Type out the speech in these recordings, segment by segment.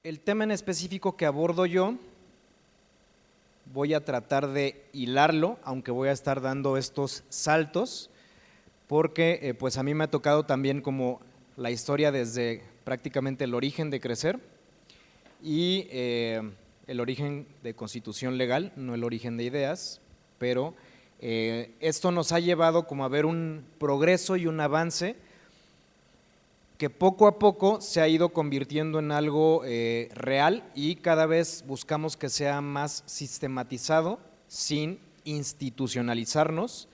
El tema en específico que abordo yo, voy a tratar de hilarlo, aunque voy a estar dando estos saltos, porque pues a mí me ha tocado también como la historia desde prácticamente el origen de Crecer y el origen de Constitución Legal, no el origen de ideas, pero esto nos ha llevado como a ver un progreso y un avance que poco a poco se ha ido convirtiendo en algo real y cada vez buscamos que sea más sistematizado sin institucionalizarnos,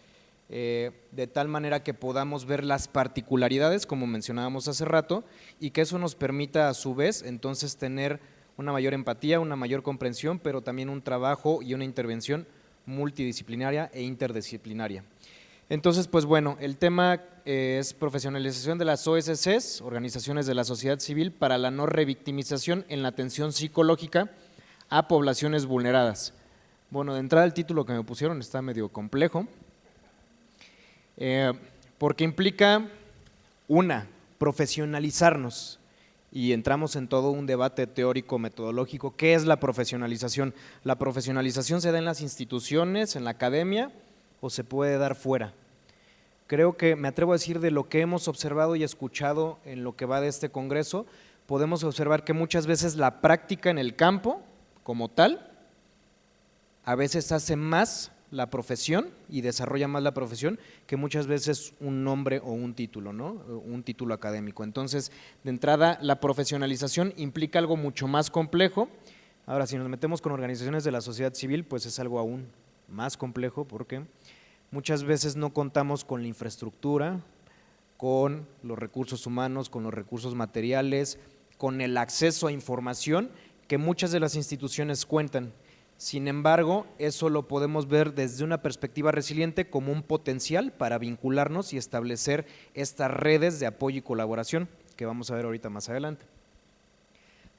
de tal manera que podamos ver las particularidades, como mencionábamos hace rato, y que eso nos permita a su vez entonces tener una mayor empatía, una mayor comprensión, pero también un trabajo y una intervención multidisciplinaria e interdisciplinaria. Entonces, pues bueno, el tema es profesionalización de las OSCs, organizaciones de la sociedad civil, para la no revictimización en la atención psicológica a poblaciones vulneradas. Bueno, de entrada el título que me pusieron está medio complejo, porque implica, profesionalizarnos, y entramos en todo un debate teórico metodológico. ¿Qué es la profesionalización? ¿La profesionalización se da en las instituciones, en la academia, o se puede dar fuera? Creo que me atrevo a decir, de lo que hemos observado y escuchado en lo que va de este congreso, podemos observar que muchas veces la práctica en el campo como tal a veces hace más la profesión y desarrolla más la profesión que muchas veces un nombre o un título, ¿no? Un título académico. Entonces, de entrada, la profesionalización implica algo mucho más complejo. Ahora, si nos metemos con organizaciones de la sociedad civil, pues es algo aún más complejo, porque muchas veces no contamos con la infraestructura, con los recursos humanos, con los recursos materiales, con el acceso a información que muchas de las instituciones cuentan. Sin embargo, eso lo podemos ver desde una perspectiva resiliente como un potencial para vincularnos y establecer estas redes de apoyo y colaboración que vamos a ver ahorita más adelante.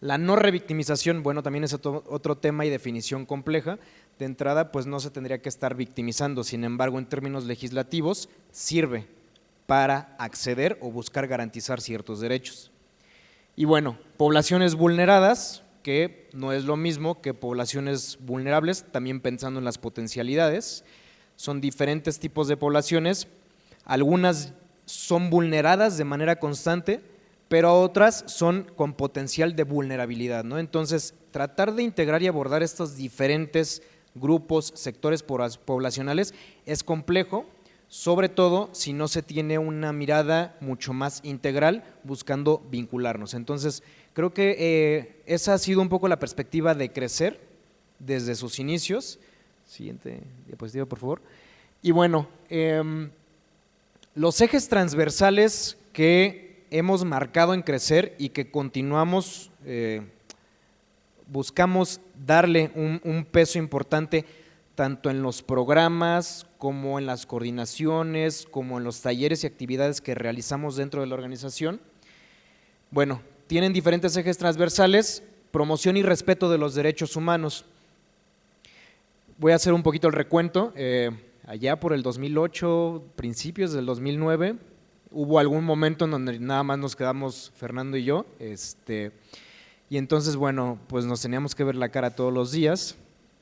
La no revictimización, bueno, también es otro tema y definición compleja. De entrada, pues no se tendría que estar victimizando, sin embargo, en términos legislativos, sirve para acceder o buscar garantizar ciertos derechos. Y bueno, poblaciones vulneradas, que no es lo mismo que poblaciones vulnerables, también pensando en las potencialidades. Son diferentes tipos de poblaciones, algunas son vulneradas de manera constante, pero otras son con potencial de vulnerabilidad, ¿no? Entonces, tratar de integrar y abordar estos diferentes grupos, sectores poblacionales es complejo, sobre todo si no se tiene una mirada mucho más integral buscando vincularnos. Entonces, creo que esa ha sido un poco la perspectiva de Crecer desde sus inicios. Siguiente diapositiva, por favor. Y bueno, los ejes transversales que hemos marcado en Crecer y que continuamos, buscamos darle un peso importante tanto en los programas como en las coordinaciones, como en los talleres y actividades que realizamos dentro de la organización. Bueno, tienen diferentes ejes transversales: promoción y respeto de los derechos humanos. Voy a hacer un poquito el recuento. Allá por el 2008, principios del 2009, hubo algún momento en donde nada más nos quedamos Fernando y yo, y entonces, bueno, pues nos teníamos que ver la cara todos los días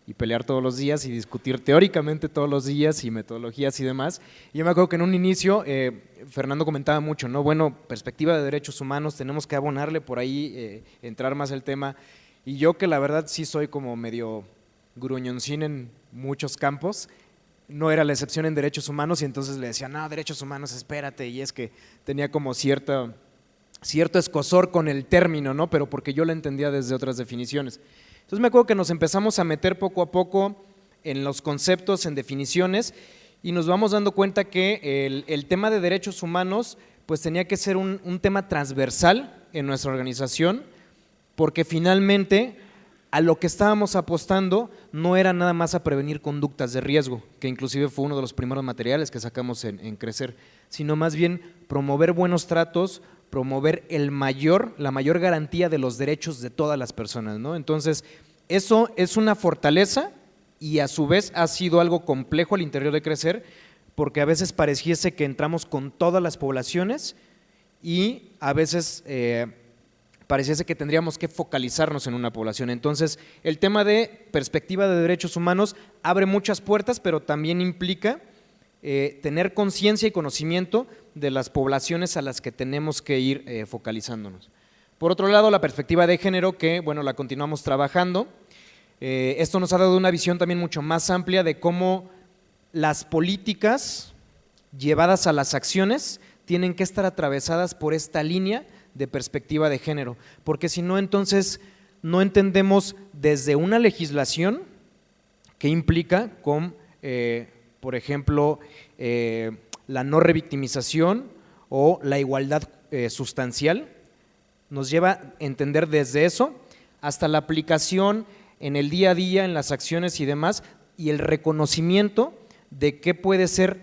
y pelear todos los días y discutir teóricamente todos los días y metodologías y demás. Y yo me acuerdo que en un inicio Fernando comentaba mucho, ¿no? Bueno, perspectiva de derechos humanos, tenemos que abonarle por ahí, entrar más el tema. Y yo, que la verdad sí soy como medio gruñoncín en muchos campos, no era la excepción en derechos humanos, y entonces le decía, no, derechos humanos, espérate, y es que tenía como cierto escozor con el término, ¿no? Pero porque yo lo entendía desde otras definiciones. Entonces me acuerdo que nos empezamos a meter poco a poco en los conceptos, en definiciones, y nos vamos dando cuenta que el tema de derechos humanos pues tenía que ser un tema transversal en nuestra organización, porque finalmente a lo que estábamos apostando no era nada más a prevenir conductas de riesgo, que inclusive fue uno de los primeros materiales que sacamos en Crecer, sino más bien promover buenos tratos, promover la mayor garantía de los derechos de todas las personas, ¿no? Entonces, eso es una fortaleza y a su vez ha sido algo complejo al interior de Crecer, porque a veces pareciese que entramos con todas las poblaciones y a veces pareciese que tendríamos que focalizarnos en una población. Entonces, el tema de perspectiva de derechos humanos abre muchas puertas, pero también implica tener conciencia y conocimiento de las poblaciones a las que tenemos que ir focalizándonos. Por otro lado, la perspectiva de género, que bueno, la continuamos trabajando. Esto nos ha dado una visión también mucho más amplia de cómo las políticas llevadas a las acciones tienen que estar atravesadas por esta línea de perspectiva de género, porque si no, entonces no entendemos desde una legislación que implica con, por ejemplo, la no revictimización o la igualdad sustancial, nos lleva a entender desde eso hasta la aplicación en el día a día, en las acciones y demás, y el reconocimiento de qué puede ser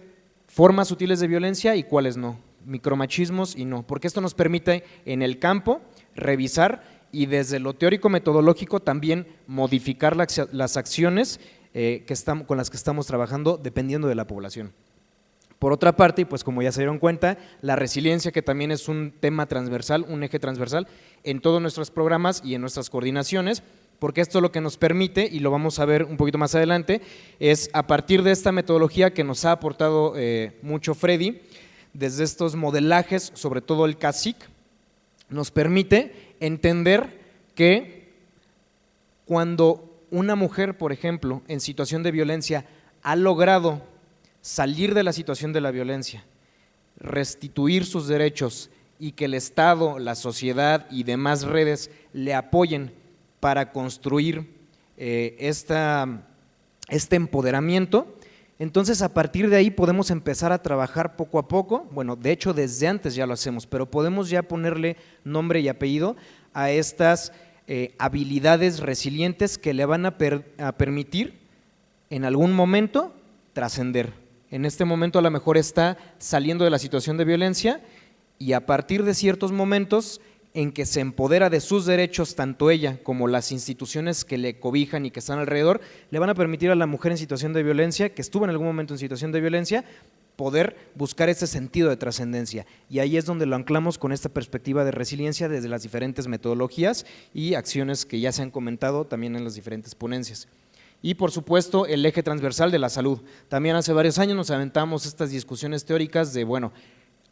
formas sutiles de violencia y cuáles no, micromachismos y no, porque esto nos permite en el campo revisar y desde lo teórico metodológico también modificar las acciones con las que estamos trabajando dependiendo de la población. Por otra parte, y pues como ya se dieron cuenta, la resiliencia, que también es un tema transversal, un eje transversal en todos nuestros programas y en nuestras coordinaciones, porque esto lo que nos permite, y lo vamos a ver un poquito más adelante, es a partir de esta metodología que nos ha aportado mucho Freddy, desde estos modelajes, sobre todo el CASIC, nos permite entender que cuando una mujer, por ejemplo, en situación de violencia, ha logrado salir de la situación de la violencia, restituir sus derechos y que el Estado, la sociedad y demás redes le apoyen para construir este empoderamiento, entonces a partir de ahí podemos empezar a trabajar poco a poco, bueno, de hecho desde antes ya lo hacemos, pero podemos ya ponerle nombre y apellido a estas habilidades resilientes que le van a permitir en algún momento trascender. En este momento a lo mejor está saliendo de la situación de violencia y a partir de ciertos momentos en que se empodera de sus derechos, tanto ella como las instituciones que le cobijan y que están alrededor, le van a permitir a la mujer en situación de violencia, que estuvo en algún momento en situación de violencia, poder buscar ese sentido de trascendencia. Y ahí es donde lo anclamos con esta perspectiva de resiliencia desde las diferentes metodologías y acciones que ya se han comentado también en las diferentes ponencias. Y por supuesto el eje transversal de la salud. También hace varios años nos aventamos estas discusiones teóricas de, bueno,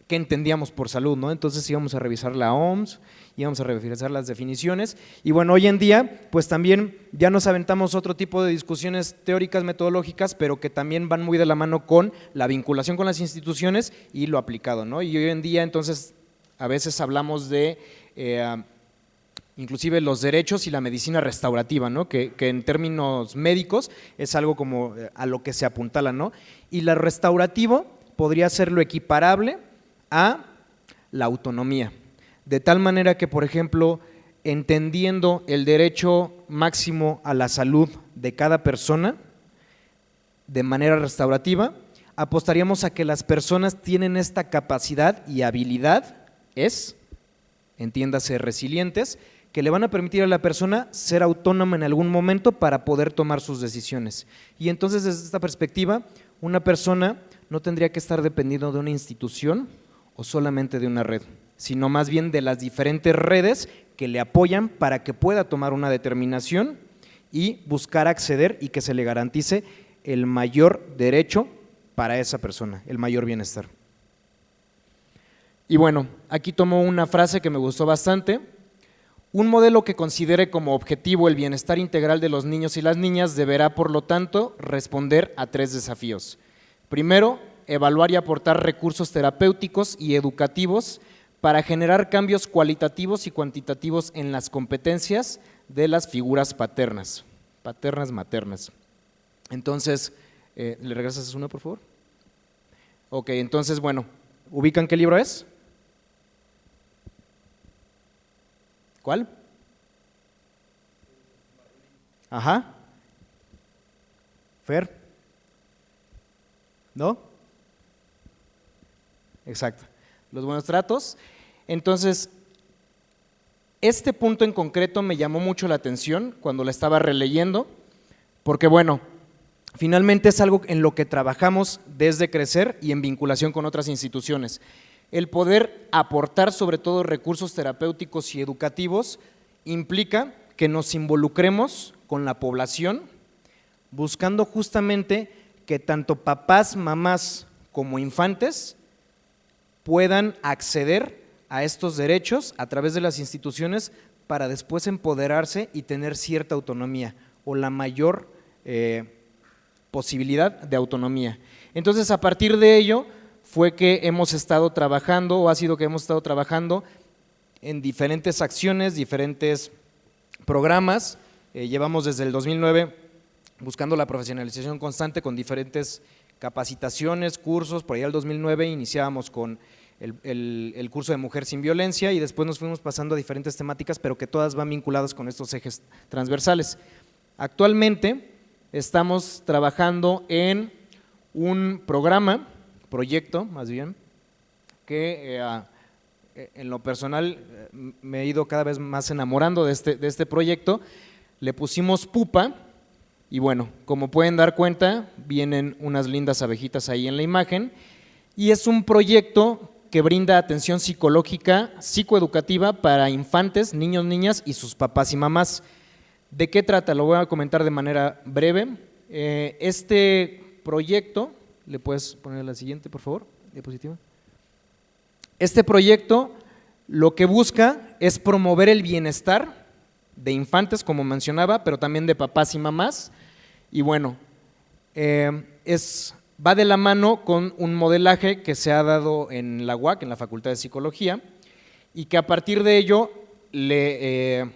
¿qué entendíamos por salud, no? Entonces íbamos a revisar la OMS, íbamos a revisar las definiciones y bueno, hoy en día pues también ya nos aventamos otro tipo de discusiones teóricas, metodológicas, pero que también van muy de la mano con la vinculación con las instituciones y lo aplicado, ¿no? Y hoy en día entonces a veces hablamos de inclusive los derechos y la medicina restaurativa, ¿no? Que en términos médicos es algo como a lo que se apuntala, ¿no? Y lo restaurativo podría ser lo equiparable a la autonomía, de tal manera que, por ejemplo, entendiendo el derecho máximo a la salud de cada persona de manera restaurativa, apostaríamos a que las personas tienen esta capacidad y habilidad, entiéndase, resilientes, que le van a permitir a la persona ser autónoma en algún momento para poder tomar sus decisiones. Y entonces, desde esta perspectiva, una persona no tendría que estar dependiendo de una institución o solamente de una red, sino más bien de las diferentes redes que le apoyan para que pueda tomar una determinación y buscar acceder y que se le garantice el mayor derecho para esa persona, el mayor bienestar. Y bueno, aquí tomo una frase que me gustó bastante: un modelo que considere como objetivo el bienestar integral de los niños y las niñas deberá, por lo tanto, responder a 3 desafíos. Primero, evaluar y aportar recursos terapéuticos y educativos para generar cambios cualitativos y cuantitativos en las competencias de las figuras paternas, maternas. Entonces, ¿le regresas uno, por favor? Ok, entonces, bueno, ¿ubican qué libro es? ¿Cuál? Ajá. ¿Fer? ¿No? Exacto. Los buenos tratos. Entonces, este punto en concreto me llamó mucho la atención cuando la estaba releyendo, porque bueno, finalmente es algo en lo que trabajamos desde Crecer y en vinculación con otras instituciones. El poder aportar sobre todo recursos terapéuticos y educativos implica que nos involucremos con la población, buscando justamente que tanto papás, mamás como infantes puedan acceder a estos derechos a través de las instituciones para después empoderarse y tener cierta autonomía o la mayor posibilidad de autonomía. Entonces, a partir de ello fue que hemos estado trabajando, o ha sido que hemos estado trabajando en diferentes acciones, diferentes programas. Llevamos desde el 2009 buscando la profesionalización constante con diferentes capacitaciones, cursos. Por ahí al 2009 iniciábamos con el curso de Mujer sin Violencia y después nos fuimos pasando a diferentes temáticas, pero que todas van vinculadas con estos ejes transversales. Actualmente estamos trabajando en un proyecto más bien, que en lo personal me he ido cada vez más enamorando de este proyecto. Le pusimos Pupa y bueno, como pueden dar cuenta, vienen unas lindas abejitas ahí en la imagen y es un proyecto que brinda atención psicológica, psicoeducativa para infantes, niños, niñas y sus papás y mamás. ¿De qué trata? Lo voy a comentar de manera breve. Este proyecto, ¿le puedes poner la siguiente, por favor? Diapositiva. Este proyecto lo que busca es promover el bienestar de infantes, como mencionaba, pero también de papás y mamás. Y bueno, va de la mano con un modelaje que se ha dado en la UAC, en la Facultad de Psicología, y que a partir de ello le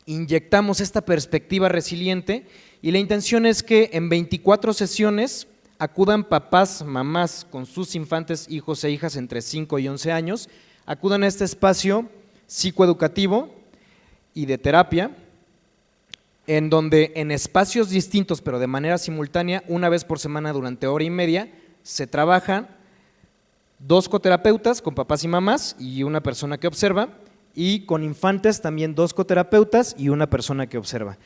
inyectamos esta perspectiva resiliente y la intención es que en 24 sesiones acudan papás, mamás con sus infantes, hijos e hijas entre 5 y 11 años, acudan a este espacio psicoeducativo y de terapia, en donde en espacios distintos pero de manera simultánea, una vez por semana durante hora y media, se trabajan 2 coterapeutas con papás y mamás y una persona que observa, y con infantes también 2 coterapeutas y una persona que observa.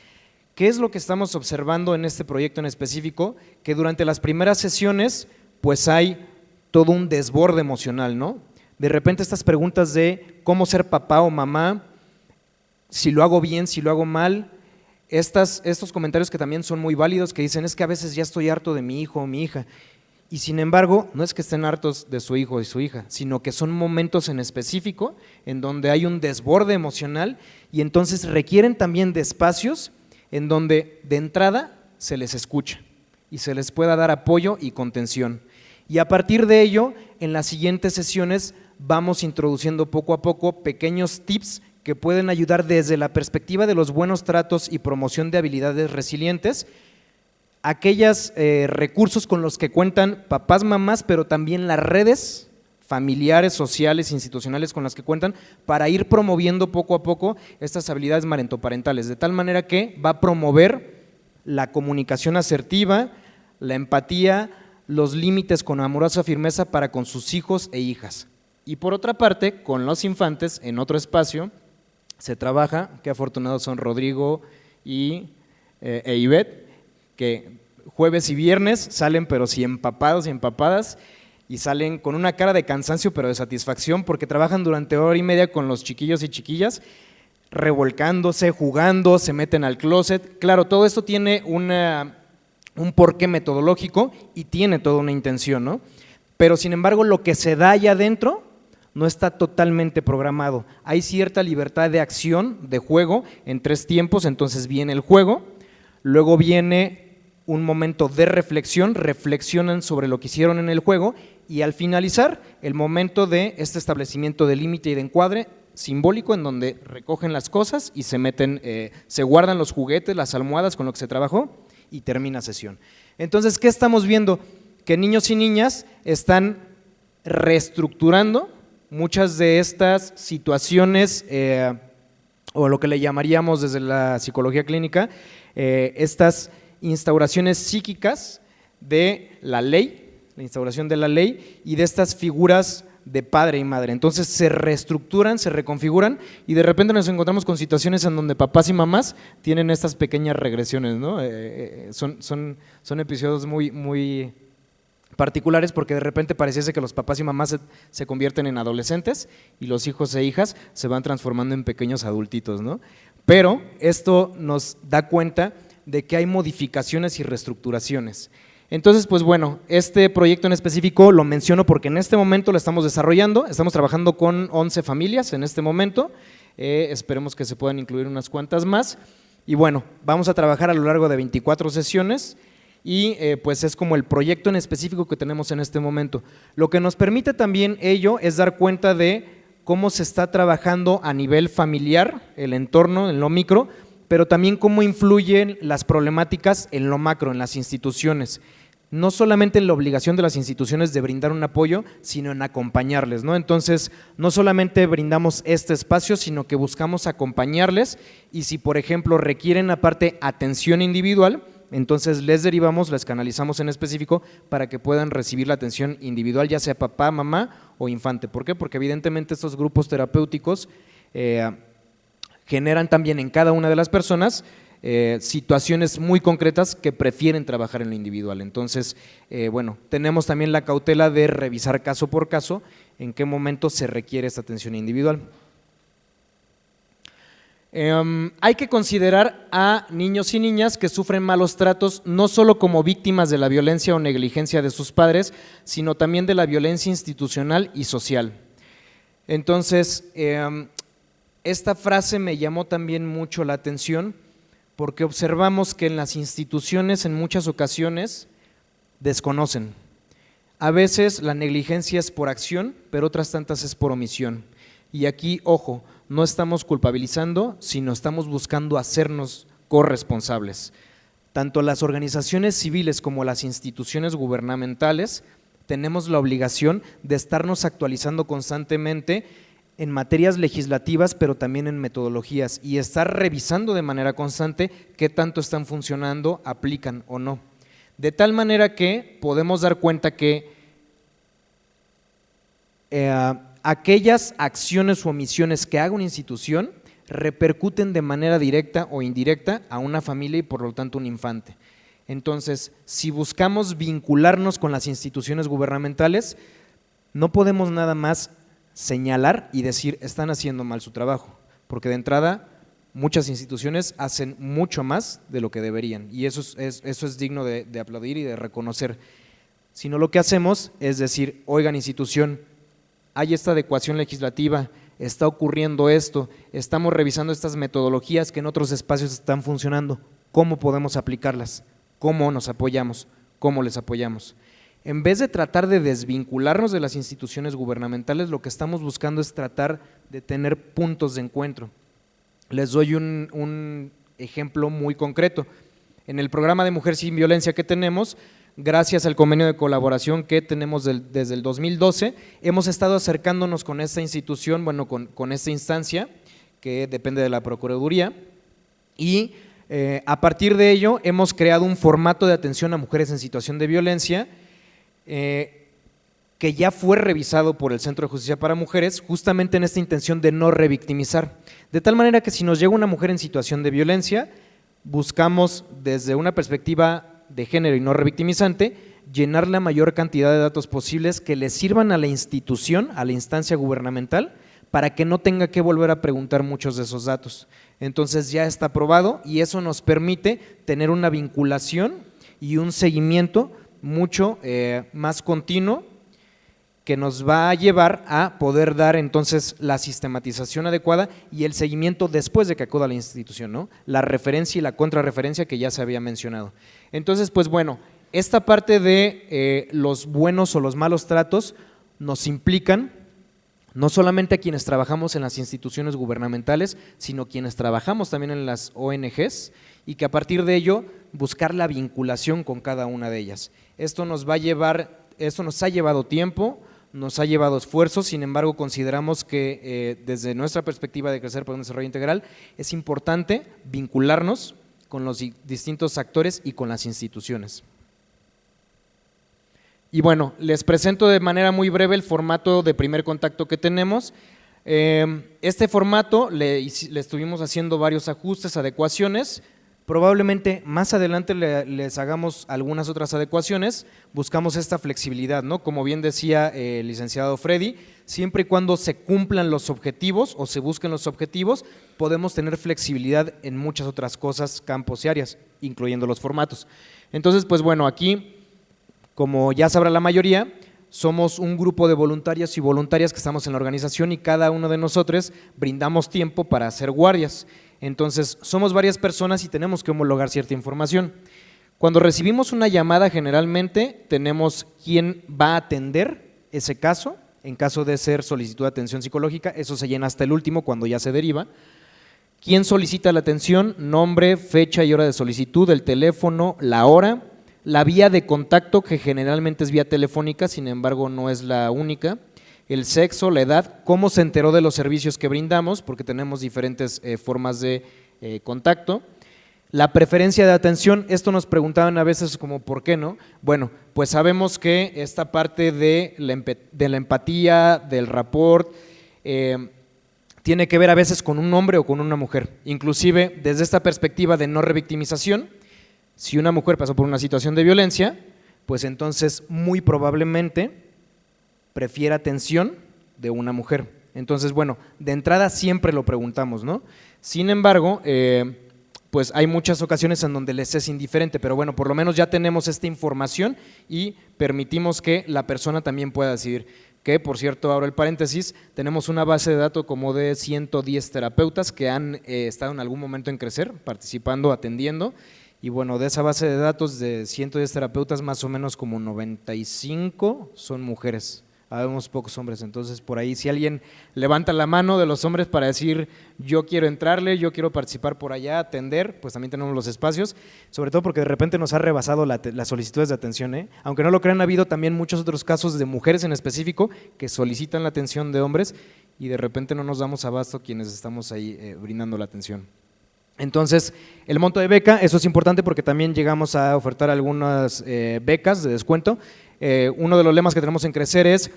¿Qué es lo que estamos observando en este proyecto en específico? Que durante las primeras sesiones pues hay todo un desborde emocional, ¿no? De repente estas preguntas de cómo ser papá o mamá, si lo hago bien, si lo hago mal, estos comentarios que también son muy válidos, que dicen es que a veces ya estoy harto de mi hijo o mi hija, y sin embargo no es que estén hartos de su hijo o de su hija, sino que son momentos en específico en donde hay un desborde emocional y entonces requieren también de espacios en donde de entrada se les escucha y se les pueda dar apoyo y contención. Y a partir de ello, en las siguientes sesiones vamos introduciendo poco a poco pequeños tips que pueden ayudar desde la perspectiva de los buenos tratos y promoción de habilidades resilientes, aquellos recursos con los que cuentan papás, mamás, pero también las redes familiares, sociales, institucionales con las que cuentan para ir promoviendo poco a poco estas habilidades marentoparentales, de tal manera que va a promover la comunicación asertiva, la empatía, los límites con amorosa firmeza para con sus hijos e hijas. Y por otra parte, con los infantes, en otro espacio, se trabaja, qué afortunados son Rodrigo e Ivette, que jueves y viernes salen pero sí empapados y empapadas, y salen con una cara de cansancio pero de satisfacción porque trabajan durante hora y media con los chiquillos y chiquillas, revolcándose, jugando, se meten al closet. Claro, todo esto tiene un porqué metodológico y tiene toda una intención, ¿no? Pero sin embargo lo que se da allá adentro no está totalmente programado. Hay cierta libertad de acción, de juego, en 3 tiempos, entonces viene el juego, luego viene un momento de reflexión, reflexionan sobre lo que hicieron en el juego y al finalizar el momento de este establecimiento de límite y de encuadre simbólico en donde recogen las cosas y se meten, se guardan los juguetes, las almohadas con lo que se trabajó y termina sesión. Entonces, ¿qué estamos viendo? Que niños y niñas están reestructurando muchas de estas situaciones o lo que le llamaríamos desde la psicología clínica, estas instauraciones psíquicas de la ley, la instauración de la ley y de estas figuras de padre y madre. Entonces se reestructuran, se reconfiguran y de repente nos encontramos con situaciones en donde papás y mamás tienen estas pequeñas regresiones, ¿no? Son episodios muy particulares, porque de repente pareciese que los papás y mamás se convierten en adolescentes y los hijos e hijas se van transformando en pequeños adultitos, ¿no? Pero esto nos da cuenta de que hay modificaciones y reestructuraciones. Entonces, pues bueno, este proyecto en específico lo menciono porque en este momento lo estamos desarrollando, estamos trabajando con 11 familias en este momento, esperemos que se puedan incluir unas cuantas más, y bueno, vamos a trabajar a lo largo de 24 sesiones y pues es como el proyecto en específico que tenemos en este momento. Lo que nos permite también ello es dar cuenta de cómo se está trabajando a nivel familiar, el entorno, en lo micro, pero también cómo influyen las problemáticas en lo macro, en las instituciones. No solamente en la obligación de las instituciones de brindar un apoyo, sino en acompañarles, ¿no? Entonces, no solamente brindamos este espacio, sino que buscamos acompañarles y si, por ejemplo, requieren aparte atención individual, entonces les derivamos, les canalizamos en específico para que puedan recibir la atención individual, ya sea papá, mamá o infante. ¿Por qué? Porque evidentemente estos grupos terapéuticos generan también en cada una de las personas situaciones muy concretas que prefieren trabajar en lo individual. Entonces, bueno, tenemos también la cautela de revisar caso por caso en qué momento se requiere esta atención individual. Hay que considerar a niños y niñas que sufren malos tratos no solo como víctimas de la violencia o negligencia de sus padres, sino también de la violencia institucional y social. Entonces, esta frase me llamó también mucho la atención porque observamos que en las instituciones en muchas ocasiones desconocen. A veces la negligencia es por acción, pero otras tantas es por omisión. Y aquí, ojo, no estamos culpabilizando, sino estamos buscando hacernos corresponsables. Tanto las organizaciones civiles como las instituciones gubernamentales tenemos la obligación de estarnos actualizando constantemente en materias legislativas, pero también en metodologías y estar revisando de manera constante qué tanto están funcionando, aplican o no. De tal manera que podemos dar cuenta que aquellas acciones o omisiones que haga una institución repercuten de manera directa o indirecta a una familia y por lo tanto un infante. Entonces, si buscamos vincularnos con las instituciones gubernamentales, no podemos nada más señalar y decir están haciendo mal su trabajo, porque de entrada muchas instituciones hacen mucho más de lo que deberían y eso es digno de aplaudir y de reconocer. Sino lo que hacemos es decir, oigan institución, hay esta adecuación legislativa, está ocurriendo esto, estamos revisando estas metodologías que en otros espacios están funcionando, ¿cómo podemos aplicarlas? ¿Cómo nos apoyamos? ¿Cómo les apoyamos? En vez de tratar de desvincularnos de las instituciones gubernamentales, lo que estamos buscando es tratar de tener puntos de encuentro. Les doy un ejemplo muy concreto. En el programa de Mujer Sin Violencia que tenemos, gracias al convenio de colaboración que tenemos desde el 2012, hemos estado acercándonos con esta institución, bueno, con esta instancia que depende de la Procuraduría y a partir de ello hemos creado un formato de atención a mujeres en situación de violencia que ya fue revisado por el Centro de Justicia para Mujeres justamente en esta intención de no revictimizar, de tal manera que si nos llega una mujer en situación de violencia, buscamos desde una perspectiva de género y no revictimizante, llenar la mayor cantidad de datos posibles que le sirvan a la institución, a la instancia gubernamental, para que no tenga que volver a preguntar muchos de esos datos. Entonces ya está aprobado y eso nos permite tener una vinculación y un seguimiento mucho más continuo que nos va a llevar a poder dar entonces la sistematización adecuada y el seguimiento después de que acuda a la institución, ¿no? La referencia y la contrarreferencia que ya se había mencionado. Entonces, pues bueno, esta parte de los buenos o los malos tratos nos implican no solamente a quienes trabajamos en las instituciones gubernamentales, sino quienes trabajamos también en las ONGs y que a partir de ello buscar la vinculación con cada una de ellas. Esto nos ha llevado tiempo, nos ha llevado esfuerzo, sin embargo consideramos que desde nuestra perspectiva de Crecer por un Desarrollo Integral es importante vincularnos con los distintos actores y con las instituciones. Y bueno, les presento de manera muy breve el formato de primer contacto que tenemos. Este formato le estuvimos haciendo varios ajustes, adecuaciones, Probablemente más adelante les hagamos algunas otras adecuaciones, buscamos esta flexibilidad, ¿no? Como bien decía el licenciado Freddy, siempre y cuando se cumplan los objetivos o se busquen los objetivos, podemos tener flexibilidad en muchas otras cosas, campos y áreas, incluyendo los formatos. Entonces, pues bueno, aquí, como ya sabrá la mayoría, somos un grupo de voluntarios y voluntarias que estamos en la organización y cada uno de nosotros brindamos tiempo para hacer guardias. Entonces, somos varias personas y tenemos que homologar cierta información. Cuando recibimos una llamada, generalmente tenemos quién va a atender ese caso. En caso de ser solicitud de atención psicológica, eso se llena hasta el último cuando ya se deriva. ¿Quién solicita la atención? Nombre, fecha y hora de solicitud, el teléfono, la hora, la vía de contacto, que generalmente es vía telefónica, sin embargo no es la única, el sexo, la edad, cómo se enteró de los servicios que brindamos, porque tenemos diferentes formas de contacto. La preferencia de atención, esto nos preguntaban a veces como ¿por qué no? Bueno, pues sabemos que esta parte de la empatía, del rapport, tiene que ver a veces con un hombre o con una mujer. Inclusive desde esta perspectiva de no revictimización, si una mujer pasó por una situación de violencia, pues entonces muy probablemente prefiere atención de una mujer. Entonces, bueno, de entrada siempre lo preguntamos, ¿no? Sin embargo, pues hay muchas ocasiones en donde les es indiferente, pero bueno, por lo menos ya tenemos esta información y permitimos que la persona también pueda decidir. Que, por cierto, abro el paréntesis, tenemos una base de datos como de 110 terapeutas que han estado en algún momento en Crecer, participando, atendiendo, y bueno, de esa base de datos de 110 terapeutas, más o menos como 95 son mujeres. Habemos pocos hombres, entonces por ahí si alguien levanta la mano de los hombres para decir yo quiero entrarle, yo quiero participar por allá, atender, pues también tenemos los espacios, sobre todo porque de repente nos ha rebasado las solicitudes de atención, aunque no lo crean, ha habido también muchos otros casos de mujeres en específico que solicitan la atención de hombres y de repente no nos damos abasto quienes estamos ahí brindando la atención. Entonces, el monto de beca, eso es importante porque también llegamos a ofertar algunas becas de descuento. Uno de los lemas que tenemos en Crecer es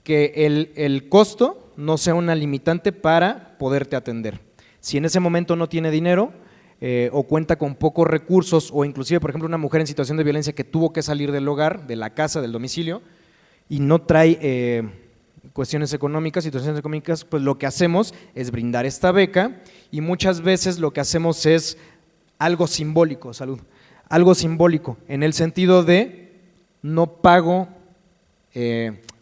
que el costo no sea una limitante para poderte atender. Si en ese momento no tiene dinero o cuenta con pocos recursos o inclusive, por ejemplo, una mujer en situación de violencia que tuvo que salir del hogar, de la casa, del domicilio y no trae cuestiones económicas, situaciones económicas, pues lo que hacemos es brindar esta beca y muchas veces lo que hacemos es algo simbólico, algo simbólico en el sentido de no pago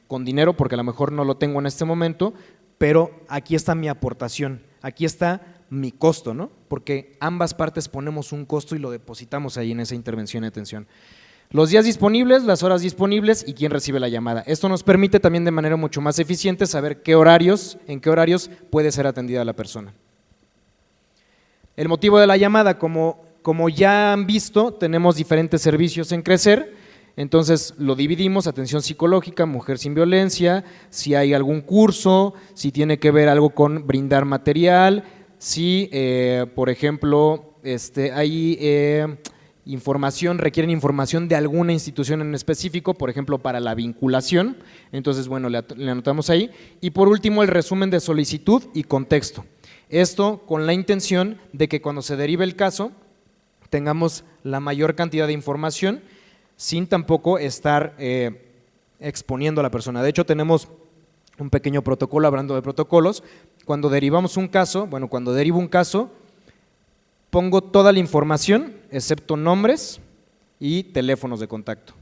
con dinero porque a lo mejor no lo tengo en este momento, pero aquí está mi aportación, aquí está mi costo, ¿no? Porque ambas partes ponemos un costo y lo depositamos ahí en esa intervención de atención. Los días disponibles, las horas disponibles y quién recibe la llamada. Esto nos permite también de manera mucho más eficiente saber en qué horarios puede ser atendida la persona. El motivo de la llamada, como ya han visto, tenemos diferentes servicios en Crecer, entonces lo dividimos, atención psicológica, mujer sin violencia, si hay algún curso, si tiene que ver algo con brindar material, si por ejemplo hay requieren información de alguna institución en específico, por ejemplo para la vinculación, entonces bueno, le anotamos ahí. Y por último el resumen de solicitud y contexto. Esto con la intención de que cuando se derive el caso tengamos la mayor cantidad de información sin tampoco estar exponiendo a la persona. De hecho tenemos un pequeño protocolo, hablando de protocolos, cuando derivamos un caso, cuando derivo un caso, pongo toda la información, excepto nombres y teléfonos de contacto.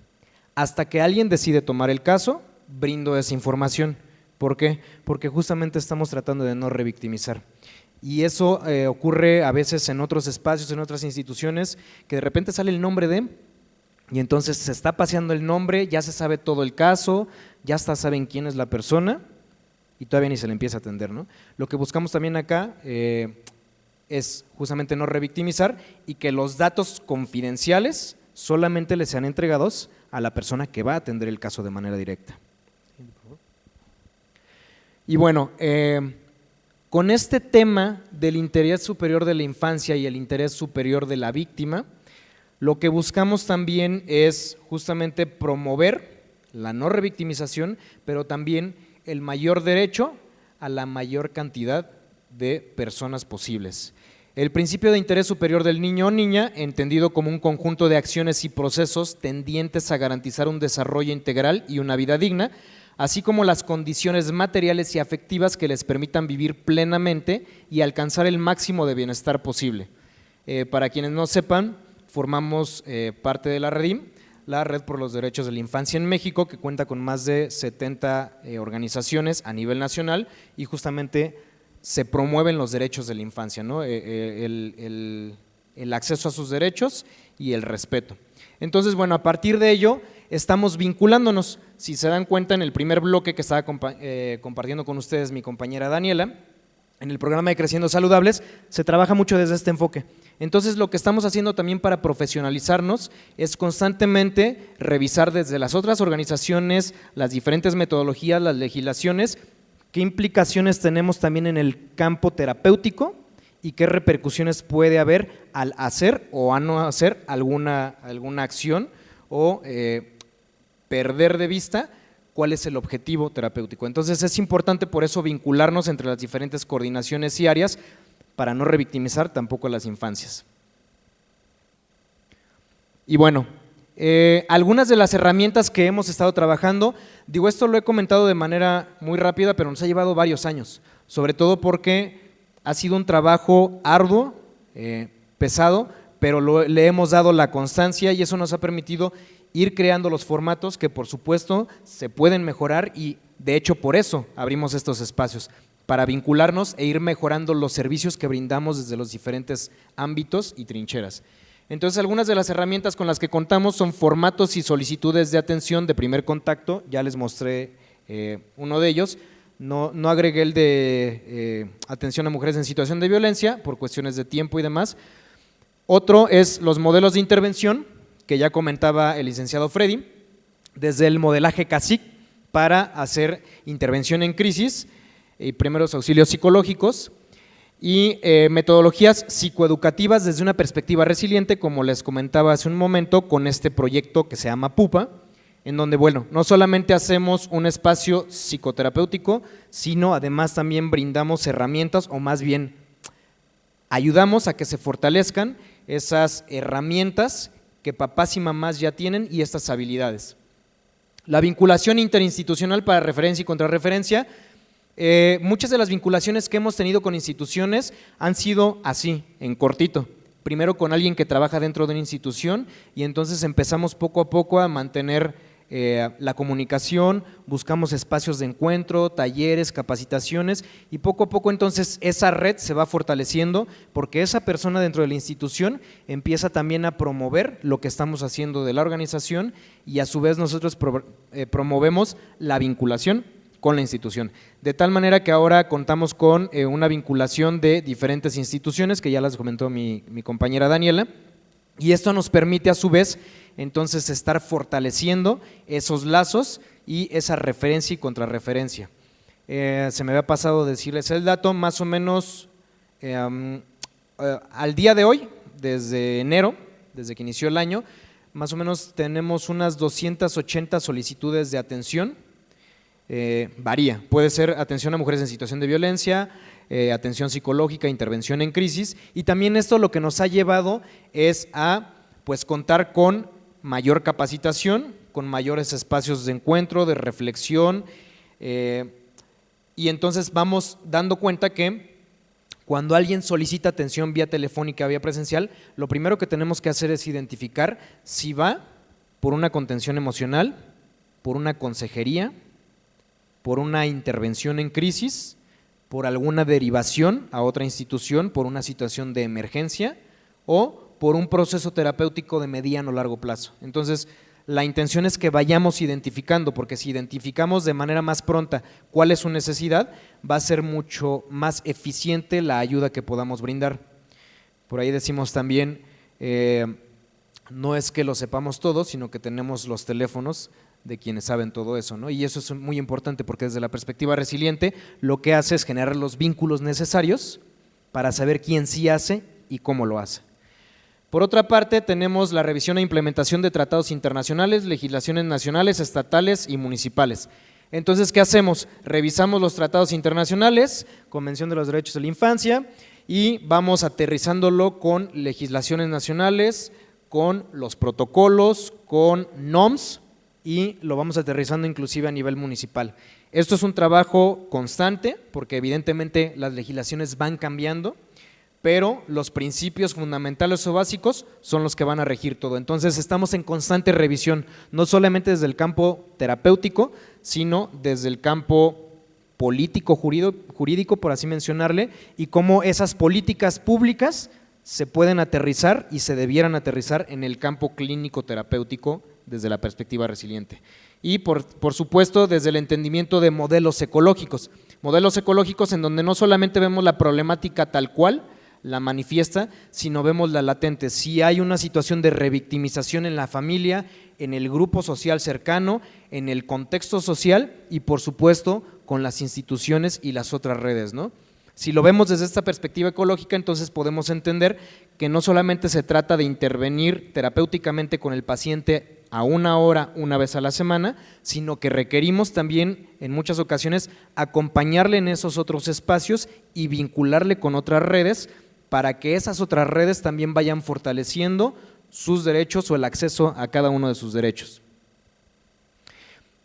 Hasta que alguien decide tomar el caso, brindo esa información. ¿Por qué? Porque justamente estamos tratando de no revictimizar. Y eso ocurre a veces en otros espacios, en otras instituciones, que de repente sale el nombre de, y entonces se está paseando el nombre, ya se sabe todo el caso, ya hasta saben quién es la persona y todavía ni se le empieza a atender, ¿no? Lo que buscamos también acá es justamente no revictimizar y que los datos confidenciales solamente les sean entregados a la persona que va a atender el caso de manera directa. Y bueno, con este tema del interés superior de la infancia y el interés superior de la víctima, lo que buscamos también es justamente promover la no revictimización, pero también el mayor derecho a la mayor cantidad de personas posibles. El principio de interés superior del niño o niña, entendido como un conjunto de acciones y procesos tendientes a garantizar un desarrollo integral y una vida digna, así como las condiciones materiales y afectivas que les permitan vivir plenamente y alcanzar el máximo de bienestar posible. Para quienes no sepan, formamos parte de la REDIM, la Red por los Derechos de la Infancia en México, que cuenta con más de 70 organizaciones a nivel nacional y justamente se promueven los derechos de la infancia, ¿no? El acceso a sus derechos y el respeto. Entonces, bueno, a partir de ello estamos vinculándonos. Si se dan cuenta, en el primer bloque que estaba compartiendo con ustedes mi compañera Daniela, en el programa de Creciendo Saludables, se trabaja mucho desde este enfoque. Entonces, lo que estamos haciendo también para profesionalizarnos es constantemente revisar desde las otras organizaciones, las diferentes metodologías, las legislaciones, qué implicaciones tenemos también en el campo terapéutico y qué repercusiones puede haber al hacer o a no hacer alguna acción o perder de vista cuál es el objetivo terapéutico. Entonces es importante por eso vincularnos entre las diferentes coordinaciones y áreas para no revictimizar tampoco a las infancias. Y bueno, algunas de las herramientas que hemos estado trabajando, digo, esto lo he comentado de manera muy rápida, pero nos ha llevado varios años, sobre todo porque ha sido un trabajo arduo, pesado, pero le hemos dado la constancia y eso nos ha permitido ir creando los formatos que por supuesto se pueden mejorar y de hecho por eso abrimos estos espacios, para vincularnos e ir mejorando los servicios que brindamos desde los diferentes ámbitos y trincheras. Entonces, algunas de las herramientas con las que contamos son formatos y solicitudes de atención de primer contacto, ya les mostré uno de ellos, no agregué el de atención a mujeres en situación de violencia por cuestiones de tiempo y demás. Otro es los modelos de intervención, que ya comentaba el licenciado Freddy, desde el modelaje CACIC para hacer intervención en crisis y primeros auxilios psicológicos, y metodologías psicoeducativas desde una perspectiva resiliente, como les comentaba hace un momento, con este proyecto que se llama PUPA, en donde, bueno, no solamente hacemos un espacio psicoterapéutico, sino además también brindamos herramientas, o más bien ayudamos a que se fortalezcan esas herramientas que papás y mamás ya tienen y estas habilidades. La vinculación interinstitucional para referencia y contrarreferencia. Muchas de las vinculaciones que hemos tenido con instituciones han sido así, en cortito. Primero con alguien que trabaja dentro de una institución y entonces empezamos poco a poco a mantener la comunicación, buscamos espacios de encuentro, talleres, capacitaciones y poco a poco entonces esa red se va fortaleciendo porque esa persona dentro de la institución empieza también a promover lo que estamos haciendo de la organización y a su vez nosotros promovemos la vinculación con la institución, de tal manera que ahora contamos con una vinculación de diferentes instituciones que ya las comentó mi compañera Daniela y esto nos permite a su vez entonces estar fortaleciendo esos lazos y esa referencia y contrarreferencia. Se me había pasado decirles el dato, más o menos al día de hoy, desde enero, desde que inició el año, más o menos tenemos unas 280 solicitudes de atención. Varía, puede ser atención a mujeres en situación de violencia, atención psicológica, intervención en crisis y también esto lo que nos ha llevado es a pues contar con mayor capacitación, con mayores espacios de encuentro, de reflexión y entonces vamos dando cuenta que cuando alguien solicita atención vía telefónica, vía presencial, lo primero que tenemos que hacer es identificar si va por una contención emocional, por una consejería, por una intervención en crisis, por alguna derivación a otra institución, por una situación de emergencia o por un proceso terapéutico de mediano o largo plazo. Entonces, la intención es que vayamos identificando, porque si identificamos de manera más pronta cuál es su necesidad, va a ser mucho más eficiente la ayuda que podamos brindar. Por ahí decimos también, no es que lo sepamos todos, sino que tenemos los teléfonos de quienes saben todo eso, ¿no? Y eso es muy importante porque desde la perspectiva resiliente lo que hace es generar los vínculos necesarios para saber quién sí hace y cómo lo hace. Por otra parte, tenemos la revisión e implementación de tratados internacionales, legislaciones nacionales, estatales y municipales. Entonces, ¿qué hacemos? Revisamos los tratados internacionales, Convención de los Derechos de la Infancia, y vamos aterrizándolo con legislaciones nacionales, con los protocolos, con NOMS y lo vamos aterrizando inclusive a nivel municipal. Esto es un trabajo constante porque evidentemente las legislaciones van cambiando, pero los principios fundamentales o básicos son los que van a regir todo. Entonces estamos en constante revisión, no solamente desde el campo terapéutico, sino desde el campo político, jurídico, por así mencionarle, y cómo esas políticas públicas se pueden aterrizar y se debieran aterrizar en el campo clínico terapéutico desde la perspectiva resiliente. Y por supuesto desde el entendimiento de modelos ecológicos en donde no solamente vemos la problemática tal cual, la manifiesta, sino vemos la latente. Si hay una situación de revictimización en la familia, en el grupo social cercano, en el contexto social y por supuesto con las instituciones y las otras redes, ¿no? Si lo vemos desde esta perspectiva ecológica, entonces podemos entender que no solamente se trata de intervenir terapéuticamente con el paciente a 1 hora, una vez a la semana, sino que requerimos también en muchas ocasiones acompañarle en esos otros espacios y vincularle con otras redes para que esas otras redes también vayan fortaleciendo sus derechos o el acceso a cada uno de sus derechos.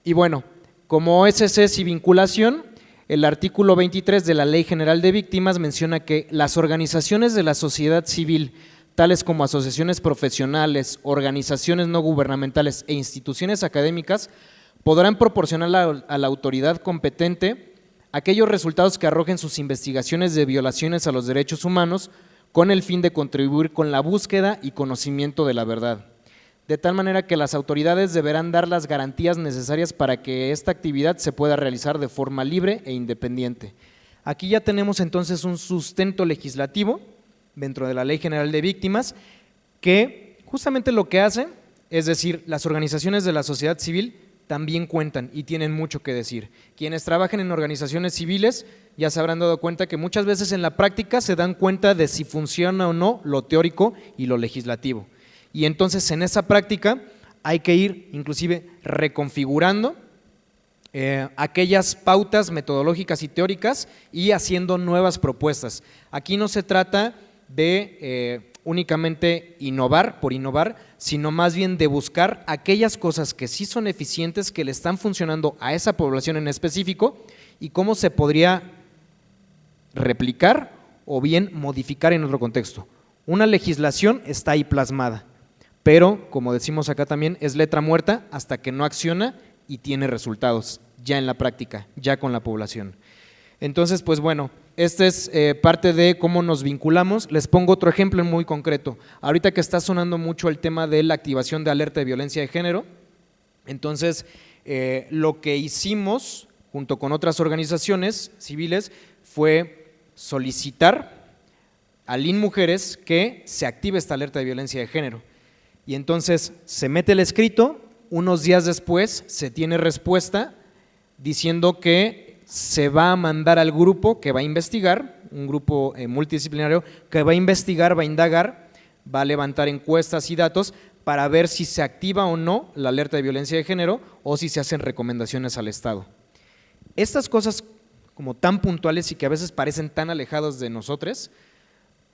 Y bueno, como OSCs y vinculación, el artículo 23 de la Ley General de Víctimas menciona que las organizaciones de la sociedad civil, tales como asociaciones profesionales, organizaciones no gubernamentales e instituciones académicas, podrán proporcionar a la autoridad competente aquellos resultados que arrojen sus investigaciones de violaciones a los derechos humanos con el fin de contribuir con la búsqueda y conocimiento de la verdad, de tal manera que las autoridades deberán dar las garantías necesarias para que esta actividad se pueda realizar de forma libre e independiente. Aquí ya tenemos entonces un sustento legislativo dentro de la Ley General de Víctimas que justamente lo que hace, es decir, las organizaciones de la sociedad civil también cuentan y tienen mucho que decir. Quienes trabajan en organizaciones civiles ya se habrán dado cuenta que muchas veces en la práctica se dan cuenta de si funciona o no lo teórico y lo legislativo. Y entonces en esa práctica hay que ir inclusive reconfigurando aquellas pautas metodológicas y teóricas y haciendo nuevas propuestas. Aquí no se trata de únicamente innovar por innovar, sino más bien de buscar aquellas cosas que sí son eficientes, que le están funcionando a esa población en específico y cómo se podría replicar o bien modificar en otro contexto. Una legislación está ahí plasmada, pero como decimos acá también, es letra muerta hasta que no acciona y tiene resultados ya en la práctica, ya con la población. Entonces, pues bueno, esta es parte de cómo nos vinculamos. Les pongo otro ejemplo muy concreto. Ahorita que está sonando mucho el tema de la activación de alerta de violencia de género, entonces lo que hicimos junto con otras organizaciones civiles fue solicitar al INMujeres que se active esta alerta de violencia de género. Y entonces se mete el escrito, unos días después se tiene respuesta diciendo que se va a mandar al grupo que va a investigar, un grupo multidisciplinario que va a investigar, va a indagar, va a levantar encuestas y datos para ver si se activa o no la alerta de violencia de género o si se hacen recomendaciones al Estado. Estas cosas como tan puntuales y que a veces parecen tan alejados de nosotros,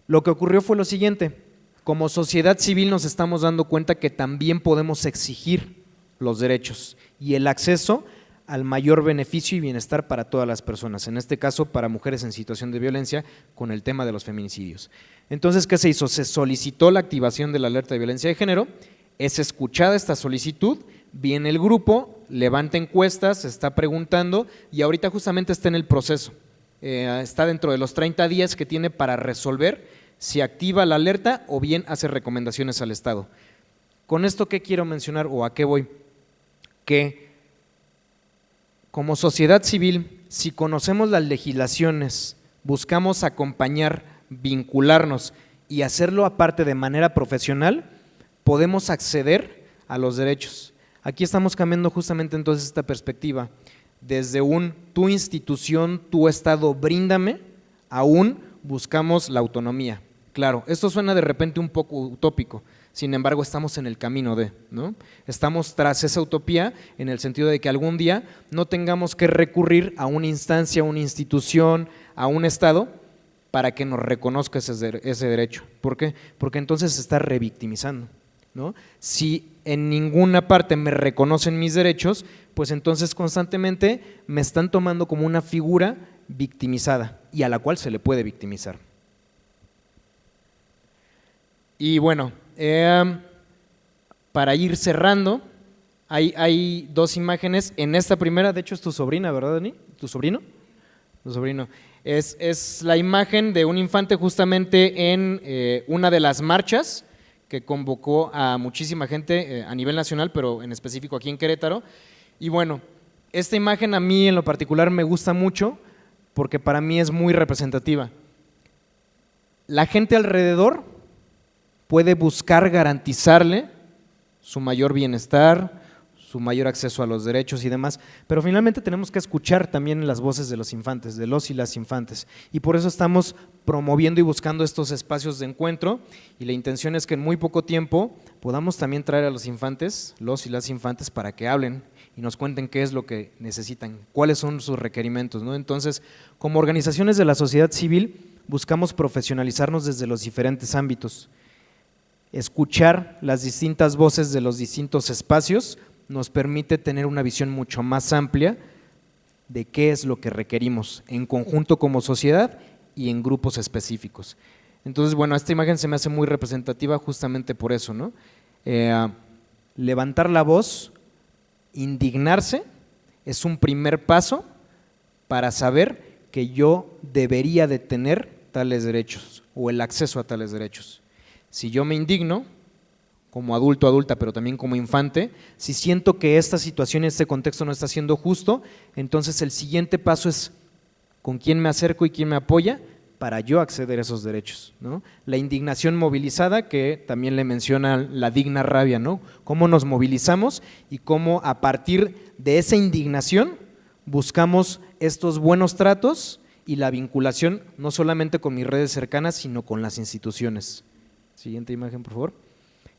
lo que ocurrió fue lo siguiente: como sociedad civil nos estamos dando cuenta que también podemos exigir los derechos y el acceso al mayor beneficio y bienestar para todas las personas, en este caso para mujeres en situación de violencia con el tema de los feminicidios. Entonces, ¿qué se hizo? Se solicitó la activación de la alerta de violencia de género, es escuchada esta solicitud, viene el grupo, levanta encuestas, se está preguntando y ahorita justamente está en el proceso, está dentro de los 30 días que tiene para resolver si activa la alerta o bien hace recomendaciones al Estado. Con esto, ¿qué quiero mencionar o a qué voy? Que como sociedad civil, si conocemos las legislaciones, buscamos acompañar, vincularnos y hacerlo aparte de manera profesional, podemos acceder a los derechos. Aquí estamos cambiando justamente entonces esta perspectiva, desde un tu institución, tu Estado, bríndame, a un buscamos la autonomía. Claro, esto suena de repente un poco utópico, sin embargo estamos en el camino de, ¿no? Estamos tras esa utopía en el sentido de que algún día no tengamos que recurrir a una instancia, a una institución, a un Estado para que nos reconozca ese derecho. ¿Por qué? Porque entonces se está revictimizando, ¿no? Si en ninguna parte me reconocen mis derechos, pues entonces constantemente me están tomando como una figura victimizada y a la cual se le puede victimizar. Y bueno, para ir cerrando, hay dos imágenes. En esta primera, de hecho es tu sobrina, ¿verdad, Dani? ¿Tu sobrino? Tu sobrino. Es la imagen de un infante justamente en una de las marchas que convocó a muchísima gente a nivel nacional, pero en específico aquí en Querétaro. Y bueno, esta imagen a mí en lo particular me gusta mucho porque para mí es muy representativa. La gente alrededor puede buscar garantizarle su mayor bienestar, su mayor acceso a los derechos y demás, pero finalmente tenemos que escuchar también las voces de los infantes, de los y las infantes, y por eso estamos promoviendo y buscando estos espacios de encuentro, y la intención es que en muy poco tiempo podamos también traer a los infantes, los y las infantes, para que hablen y nos cuenten qué es lo que necesitan, cuáles son sus requerimientos, ¿no? Entonces, como organizaciones de la sociedad civil, buscamos profesionalizarnos desde los diferentes ámbitos, escuchar las distintas voces de los distintos espacios nos permite tener una visión mucho más amplia de qué es lo que requerimos en conjunto como sociedad y en grupos específicos. Entonces, bueno, esta imagen se me hace muy representativa justamente por eso, ¿no? Levantar la voz, indignarse, es un primer paso para saber que yo debería de tener tales derechos o el acceso a tales derechos. Si yo me indigno, como adulto, adulta, pero también como infante, si siento que esta situación, este contexto no está siendo justo, entonces el siguiente paso es con quién me acerco y quién me apoya para yo acceder a esos derechos, ¿no? La indignación movilizada, que también le menciona la digna rabia, ¿no? Cómo nos movilizamos y cómo a partir de esa indignación buscamos estos buenos tratos y la vinculación no solamente con mis redes cercanas, sino con las instituciones. Siguiente imagen, por favor.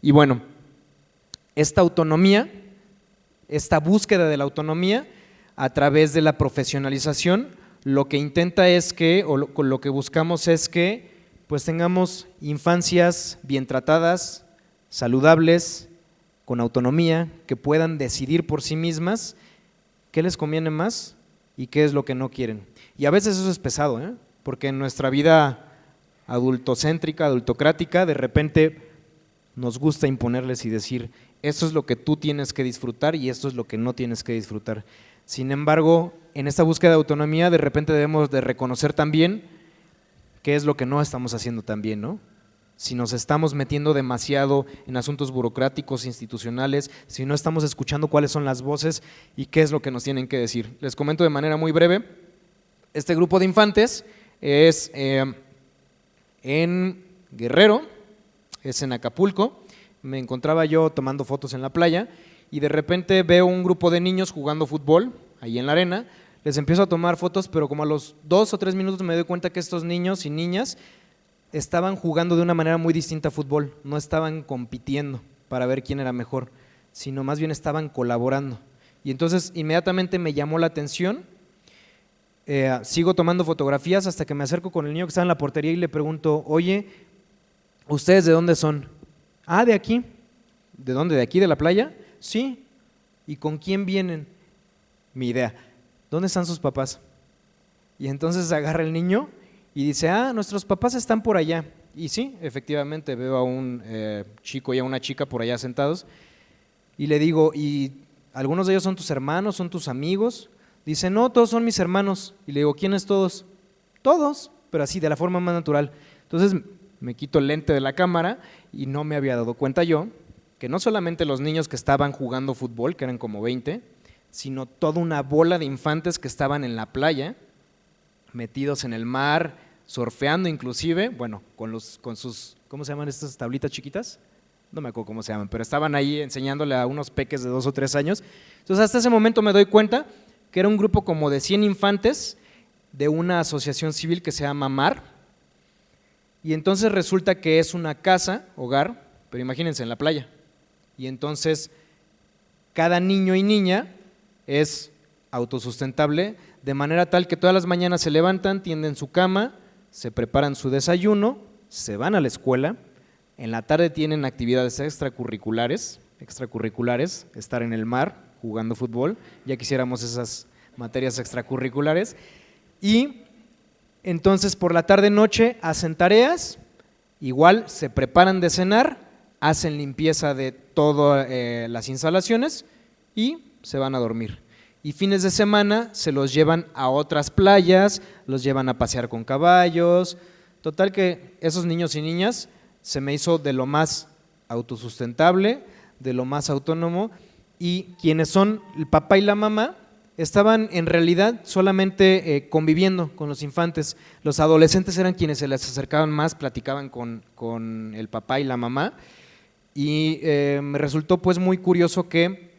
Y bueno, esta autonomía, esta búsqueda de la autonomía a través de la profesionalización, lo que intenta es que, o lo que buscamos es que pues tengamos infancias bien tratadas, saludables, con autonomía, que puedan decidir por sí mismas qué les conviene más y qué es lo que no quieren. Y a veces eso es pesado, porque en nuestra vida adultocéntrica, adultocrática, de repente nos gusta imponerles y decir, esto es lo que tú tienes que disfrutar y esto es lo que no tienes que disfrutar. Sin embargo, en esta búsqueda de autonomía, de repente debemos de reconocer también qué es lo que no estamos haciendo tan bien, ¿no? Si nos estamos metiendo demasiado en asuntos burocráticos, institucionales, si no estamos escuchando cuáles son las voces y qué es lo que nos tienen que decir. Les comento de manera muy breve, este grupo de infantes es en Guerrero, es en Acapulco. Me encontraba yo tomando fotos en la playa y de repente veo un grupo de niños jugando fútbol ahí en la arena, les empiezo a tomar fotos, pero como a los 2 o 3 minutos me doy cuenta que estos niños y niñas estaban jugando de una manera muy distinta a fútbol, no estaban compitiendo para ver quién era mejor, sino más bien estaban colaborando. Y entonces inmediatamente me llamó la atención, sigo tomando fotografías hasta que me acerco con el niño que estaba en la portería y le pregunto, oye, ¿ustedes de dónde son? Ah, de aquí. ¿De dónde? ¿De aquí, de la playa? Sí. ¿Y con quién vienen? Mi idea. ¿Dónde están sus papás? Y entonces agarra el niño y dice, nuestros papás están por allá. Y sí, efectivamente, veo a un chico y a una chica por allá sentados y le digo, ¿y algunos de ellos son tus hermanos, son tus amigos? Dice, no, todos son mis hermanos. Y le digo, ¿quiénes todos? Todos, pero así, de la forma más natural. Entonces me quito el lente de la cámara y no me había dado cuenta yo que no solamente los niños que estaban jugando fútbol, que eran como 20, sino toda una bola de infantes que estaban en la playa, metidos en el mar, surfeando inclusive, bueno, con sus, ¿cómo se llaman estas tablitas chiquitas? No me acuerdo cómo se llaman, pero estaban ahí enseñándole a unos peques de 2 o 3 años. Entonces hasta ese momento me doy cuenta que era un grupo como de 100 infantes de una asociación civil que se llama MAR. Y entonces resulta que es una casa, hogar, pero imagínense en la playa. Y entonces cada niño y niña es autosustentable de manera tal que todas las mañanas se levantan, tienden su cama, se preparan su desayuno, se van a la escuela, en la tarde tienen actividades extracurriculares, estar en el mar jugando fútbol, ya quisiéramos esas materias extracurriculares, y entonces por la tarde-noche hacen tareas, igual se preparan de cenar, hacen limpieza de todas las instalaciones y se van a dormir. Y fines de semana se los llevan a otras playas, los llevan a pasear con caballos. Total que esos niños y niñas se me hizo de lo más autosustentable, de lo más autónomo, y quienes son el papá y la mamá estaban en realidad solamente conviviendo con los infantes. Los adolescentes eran quienes se les acercaban más, platicaban con el papá y la mamá, y me resultó pues muy curioso que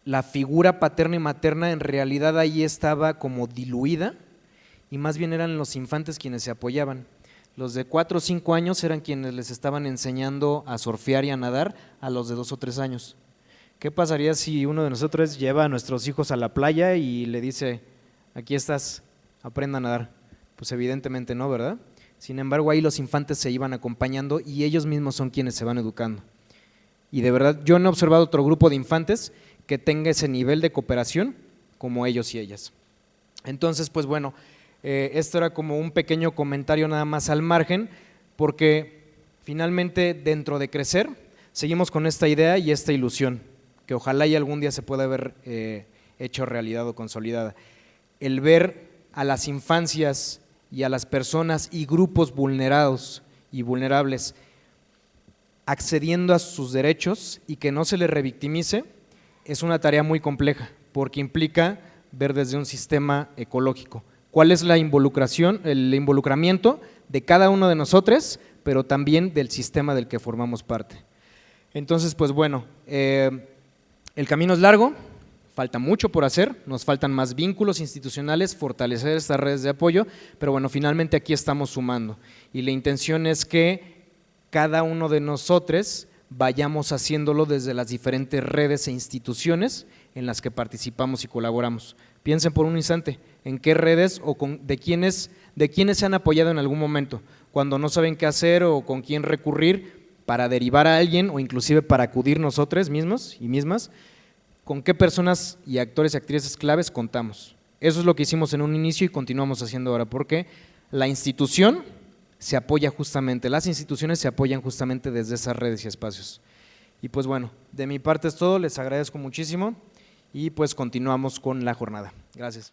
la figura paterna y materna en realidad ahí estaba como diluida, y más bien eran los infantes quienes se apoyaban. Los de 4 o 5 años eran quienes les estaban enseñando a surfear y a nadar a los de 2 o 3 años. ¿Qué pasaría si uno de nosotros lleva a nuestros hijos a la playa y le dice, aquí estás, aprenda a nadar? Pues evidentemente no, ¿verdad? Sin embargo, ahí los infantes se iban acompañando y ellos mismos son quienes se van educando. Y de verdad, yo no he observado otro grupo de infantes que tenga ese nivel de cooperación como ellos y ellas. Entonces, pues bueno, esto era como un pequeño comentario nada más al margen, porque finalmente dentro de crecer seguimos con esta idea y esta ilusión, que ojalá y algún día se pueda haber hecho realidad o consolidada. El ver a las infancias y a las personas y grupos vulnerados y vulnerables accediendo a sus derechos y que no se les revictimice es una tarea muy compleja, porque implica ver desde un sistema ecológico cuál es la involucración, el involucramiento de cada uno de nosotros, pero también del sistema del que formamos parte. Entonces, pues bueno, el camino es largo, falta mucho por hacer, nos faltan más vínculos institucionales, fortalecer estas redes de apoyo, pero bueno, finalmente aquí estamos sumando y la intención es que cada uno de nosotros vayamos haciéndolo desde las diferentes redes e instituciones en las que participamos y colaboramos. Piensen por un instante en qué redes o de quiénes se han apoyado en algún momento, cuando no saben qué hacer o con quién recurrir para derivar a alguien o inclusive para acudir nosotros mismos y mismas, con qué personas y actores y actrices claves contamos. Eso es lo que hicimos en un inicio y continuamos haciendo ahora, porque la institución se apoya justamente, las instituciones se apoyan justamente desde esas redes y espacios. Y pues bueno, de mi parte es todo, les agradezco muchísimo y pues continuamos con la jornada. Gracias.